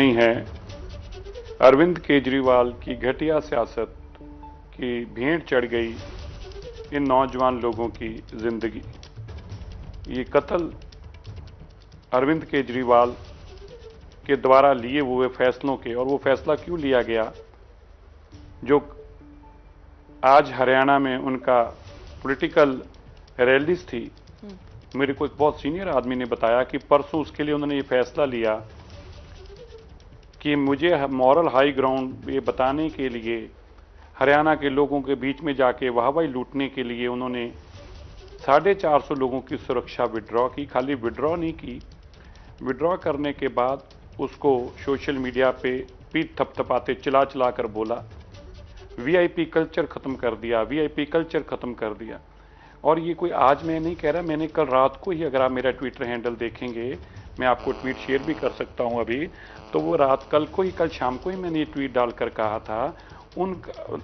नहीं है अरविंद केजरीवाल की घटिया सियासत की भेंट चढ़ गई इन नौजवान लोगों की जिंदगी। ये कत्ल अरविंद केजरीवाल के द्वारा लिए हुए फैसलों के, और वो फैसला क्यों लिया गया, जो आज हरियाणा में उनका पॉलिटिकल रैलीज थी। मेरे को एक बहुत सीनियर आदमी ने बताया कि परसों उसके लिए उन्होंने ये फैसला लिया कि मुझे मॉरल हाई ग्राउंड ये बताने के लिए हरियाणा के लोगों के बीच में जाके वाहवाही लूटने के लिए उन्होंने 450 लोगों की सुरक्षा विड्रॉ की। खाली विड्रॉ नहीं की, विड्रॉ करने के बाद उसको सोशल मीडिया पे पीठ थपथपाते चिल्ला चिल्ला कर बोला वीआईपी कल्चर खत्म कर दिया, वीआईपी कल्चर खत्म कर दिया। और ये कोई आज मैं नहीं कह रहा, मैंने कल रात को ही, अगर आप मेरा ट्विटर हैंडल देखेंगे, मैं आपको ट्वीट शेयर भी कर सकता हूं अभी, तो वो रात कल शाम को ही मैंने ये ट्वीट डालकर कहा था उन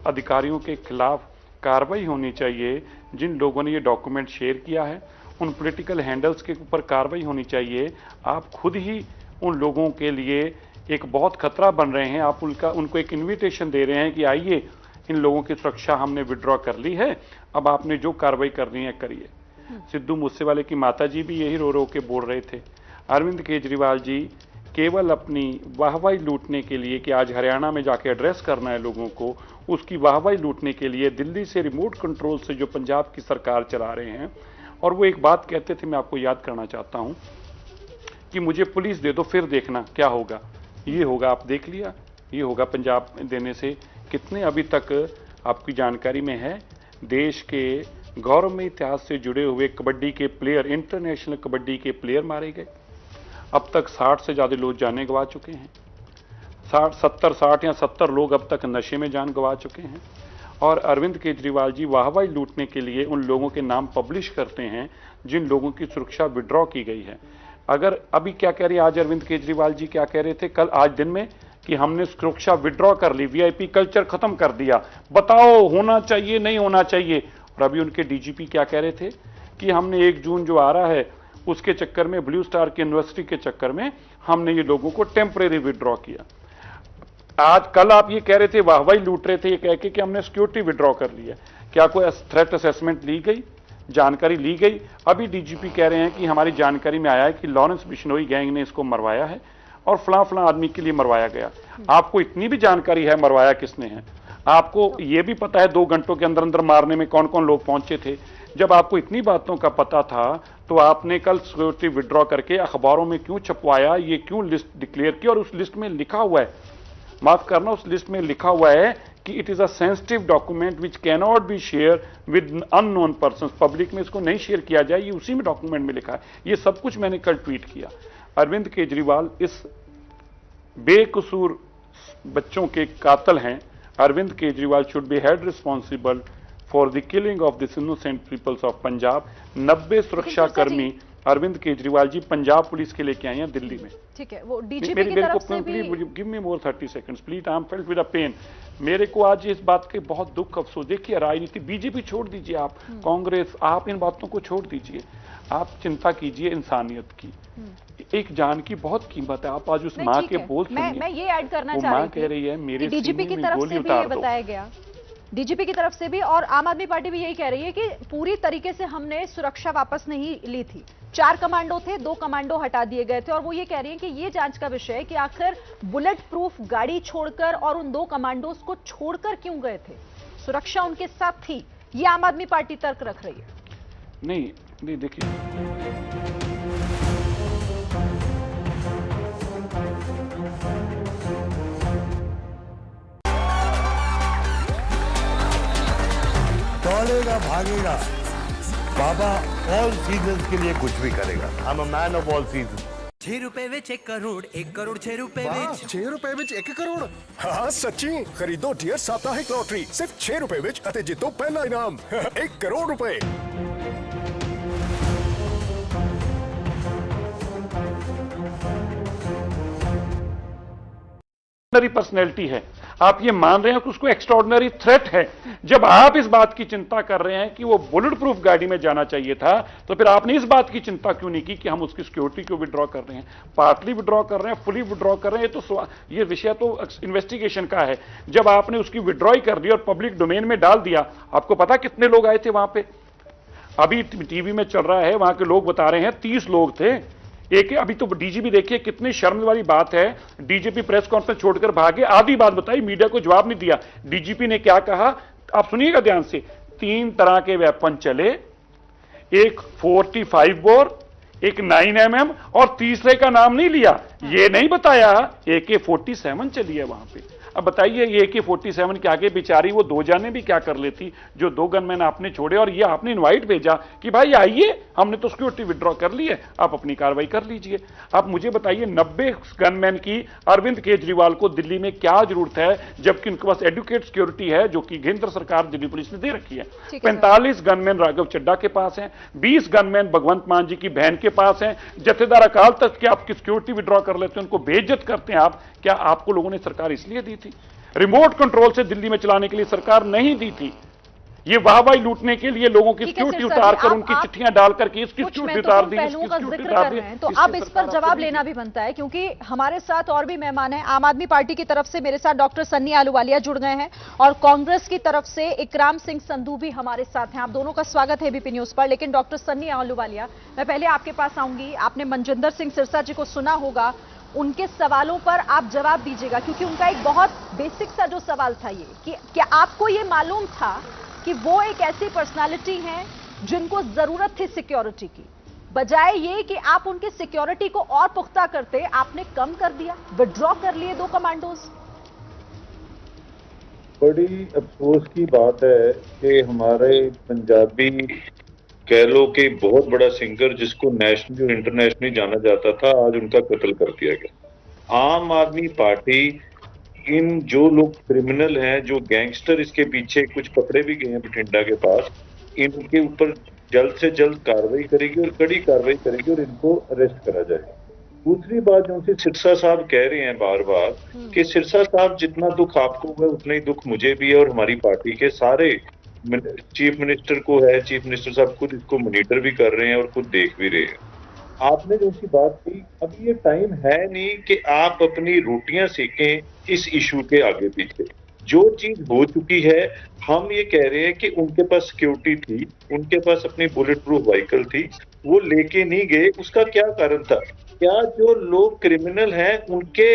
अधिकारियों के खिलाफ कार्रवाई होनी चाहिए जिन लोगों ने ये डॉक्यूमेंट शेयर किया है, उन पॉलिटिकल हैंडल्स के ऊपर कार्रवाई होनी चाहिए। आप खुद ही उन लोगों के लिए एक बहुत खतरा बन रहे हैं। आप उनको एक इन्विटेशन दे रहे हैं कि आइए, इन लोगों की सुरक्षा हमने विड्रॉ कर ली है, अब आपने जो कार्रवाई करनी है करिए। सिद्धू मूसेवाले की माता जी भी यही रो रो के बोल रहे थे। अरविंद केजरीवाल जी केवल अपनी वाहवाही लूटने के लिए कि आज हरियाणा में जाके एड्रेस करना है लोगों को, उसकी वाहवाही लूटने के लिए दिल्ली से रिमोट कंट्रोल से जो पंजाब की सरकार चला रहे हैं। और वो एक बात कहते थे, मैं आपको याद करना चाहता हूं, कि मुझे पुलिस दे दो फिर देखना क्या होगा। ये होगा, आप देख लिया, ये होगा पंजाब देने से। कितने अभी तक आपकी जानकारी में है देश के गौरवमय इतिहास से जुड़े हुए कबड्डी के प्लेयर, इंटरनेशनल कबड्डी के प्लेयर मारे गए। अब तक 60 से ज्यादा लोग जाने गंवा चुके हैं। 60 लोग अब तक नशे में जान गंवा चुके हैं। और अरविंद केजरीवाल जी वाहवाही लूटने के लिए उन लोगों के नाम पब्लिश करते हैं जिन लोगों की सुरक्षा विड्रॉ की गई है। अगर अभी क्या कह रही है, आज अरविंद केजरीवाल जी क्या कह रहे थे कल, आज दिन में, कि हमने सुरक्षा विड्रॉ कर ली, वीआईपी कल्चर खत्म कर दिया, बताओ होना चाहिए नहीं होना चाहिए। और अभी उनके डीजीपी क्या कह रहे थे कि हमने 1 जून जो आ रहा है उसके चक्कर में, ब्लू स्टार की यूनिवर्सिटी के चक्कर में हमने ये लोगों को टेम्परेरी विड्रॉ किया। आज कल आप ये कह रहे थे वाहवाही लूट रहे थे ये कह के कि हमने सिक्योरिटी विड्रॉ कर ली है। क्या कोई थ्रेट असेसमेंट ली गई, जानकारी ली गई? अभी डीजीपी कह रहे हैं कि हमारी जानकारी में आया है कि लॉरेंस बिश्नोई गैंग ने इसको मरवाया है और फला आदमी के लिए मरवाया गया। आपको इतनी भी जानकारी है मरवाया किसने है? आपको यह भी पता है 2 घंटों के अंदर अंदर मारने में कौन कौन लोग पहुंचे थे? जब आपको इतनी बातों का पता था तो आपने कल सिक्योरिटी विड्रॉ करके अखबारों में क्यों छपवाया, ये क्यों लिस्ट डिक्लेयर की? और उस लिस्ट में लिखा हुआ है, माफ करना, उस लिस्ट में लिखा हुआ है कि it is a sensitive document which can not be share with unknown person. Public में इसको नहीं शेयर किया जाए, ये उसी में डॉक्यूमेंट में लिखा है। ये सब कुछ मैंने कल ट्वीट किया। अरविंद केजरीवाल इस बेकसूर बच्चों के कातिल हैं। Arvind Kejriwal should be held responsible for the killing of this innocent peoples of Punjab. 90 सुरक्षा कर्मी अरविंद केजरीवाल जी पंजाब पुलिस के लेके आए हैं दिल्ली में। ठीक है, वो डीजीपी की तरफ से भी give me more 30 seconds please, I am felt with a pain. मेरे को आज इस बात के बहुत दुख अफसोस। देखिए, राजनीति बीजेपी छोड़ दीजिए, आप कांग्रेस, आप इन बातों को छोड़ दीजिए, आप चिंता कीजिए इंसानियत की। एक जान की बहुत कीमत है। आप आज उस माँ के बोल सुनिए। मैं ये ऐड करना चाह रही थी, कह रही है मेरे डीजीपी की तरफ से भी ये बताया गया, डीजीपी की तरफ से भी, और आम आदमी पार्टी भी यही कह रही है कि पूरी तरीके से हमने सुरक्षा वापस नहीं ली थी। 4 कमांडो थे, 2 कमांडो हटा दिए गए थे। और वो ये कह रही है कि ये जांच का विषय है कि आखिर बुलेट प्रूफ गाड़ी छोड़कर और उन 2 कमांडोज को छोड़कर क्यों गए थे, सुरक्षा उनके साथ थी। ये आम आदमी पार्टी तर्क रख रही है। नहीं देखिए, दौड़ेगा भागेगा, बाबा ऑल सीजन्स के लिए कुछ भी करेगा। I am a man of all season. 6 रुपए विच 1 करोड़, 1 करोड़ 6 रुपए विच 6 रुपए विच 1 करोड़। हाँ सच्ची, खरीदो डियर साप्ताहिक लॉटरी सिर्फ 6 रुपए विच अते जितो पहला इनाम 1 करोड़ रुपए। पर्सनैलिटी है, आप ये मान रहे हैं कि उसको एक्स्ट्राऑर्डिनरी थ्रेट है। जब आप इस बात की चिंता कर रहे हैं कि वो बुलेट प्रूफ गाड़ी में जाना चाहिए था, तो फिर आपने इस बात की चिंता क्यों नहीं की कि हम उसकी सिक्योरिटी को विड्रॉ कर रहे हैं, पार्टली विड्रॉ कर रहे हैं, फुली विड्रॉ कर रहे हैं। ये विषय तो इन्वेस्टिगेशन का है। जब आपने उसकी विड्रॉ ही कर दी और पब्लिक डोमेन में डाल दिया, आपको पता कितने लोग आए थे वहां पे? अभी टीवी में चल रहा है, वहां के लोग बता रहे हैं 30 लोग थे। एक अभी तो डीजीपी देखिए, कितनी शर्म वाली बात है, डीजीपी प्रेस कॉन्फ्रेंस छोड़कर भागे, आधी बात बताई, मीडिया को जवाब नहीं दिया। डीजीपी ने क्या कहा, आप सुनिएगा ध्यान से। 3 तरह के वेपन चले, एक 45 बोर, एक 9mm और तीसरे का नाम नहीं लिया, ये नहीं बताया AK-47 चली है वहां पे। अब बताइए, ये AK-47 के आगे बेचारी वो 2 जाने भी क्या कर लेती, जो 2 गनमैन आपने छोड़े, और ये आपने इनवाइट भेजा कि भाई आइए, हमने तो सिक्योरिटी विड्रॉ कर ली है, आप अपनी कार्रवाई कर लीजिए। आप मुझे बताइए, 90 गनमैन की अरविंद केजरीवाल को दिल्ली में क्या जरूरत है, जबकि उनके पास एडुकेट सिक्योरिटी है जो कि केंद्र सरकार दिल्ली पुलिस ने दे रखी है। 45 गनमैन राघव चड्डा के पास हैं, 20 गनमैन भगवंत मान जी की बहन के पास हैं, जथेदार अकाल तख्त की आपकी सिक्योरिटी विड्रॉ कर लेते हैं, उनको बेइज्जत करते हैं आप। क्या आपको लोगों ने सरकार इसलिए दी थी? रिमोट कंट्रोल से दिल्ली में चलाने के लिए सरकार नहीं दी थी, ये वाहवाही लूटने के लिए लोगों की सिक्योरिटी उतारकर, उनकी चिट्ठियां डालकर के इसकी सिक्योरिटी उतार दी, इसकी सिक्योरिटी उतार दी। तो अब इस पर जवाब लेना भी बनता है, क्योंकि हमारे साथ और भी मेहमान हैं। आम आदमी पार्टी की तरफ से मेरे साथ डॉक्टर सन्नी आहलूवालिया जुड़ गए हैं, और कांग्रेस की तरफ से इकराम सिंह संधू भी हमारे साथ हैं। आप दोनों का स्वागत है एबीपी न्यूज पर। लेकिन डॉक्टर सन्नी आहलूवालिया, मैं पहले आपके पास आऊंगी। आपने मनजिंदर सिंह सिरसा जी को सुना होगा, उनके सवालों पर आप जवाब दीजिएगा, क्योंकि उनका एक बहुत बेसिक सा जो सवाल था ये कि क्या आपको ये मालूम था कि वो एक ऐसी पर्सनालिटी हैं जिनको जरूरत थी सिक्योरिटी की, बजाय ये कि आप उनकी सिक्योरिटी को और पुख्ता करते, आपने कम कर दिया, विड्रॉ कर लिए 2 कमांडोज। बड़ी अफसोस की बात है कि हमारे पंजाबी कह लो कि बहुत बड़ा सिंगर जिसको नेशनली और इंटरनेशनली जाना जाता था, आज उनका कत्ल कर दिया गया। आम आदमी पार्टी, इन जो लोग क्रिमिनल हैं, जो गैंगस्टर इसके पीछे कुछ पकड़े भी गए हैं बठिंडा के पास, इनके ऊपर जल्द से जल्द कार्रवाई करेगी और कड़ी कार्रवाई करेगी और इनको अरेस्ट करा जाएगा। दूसरी बात जो सिरसा साहब कह रहे हैं बार बार कि सिरसा साहब, जितना दुख आपको हुआ उतना ही दुख मुझे भी है और हमारी पार्टी के सारे चीफ मिनिस्टर को है। चीफ मिनिस्टर साहब खुद इसको मॉनिटर भी कर रहे हैं और खुद देख भी रहे हैं। आपने जो सी बात की, अभी ये टाइम है नहीं कि आप अपनी रोटियां सेकें इस इशू के आगे पीछे। जो चीज हो चुकी है, हम ये कह रहे हैं कि उनके पास सिक्योरिटी थी, उनके पास अपनी बुलेट प्रूफ व्हीकल थी, वो लेके नहीं गए, उसका क्या कारण था? क्या जो लोग क्रिमिनल हैं उनके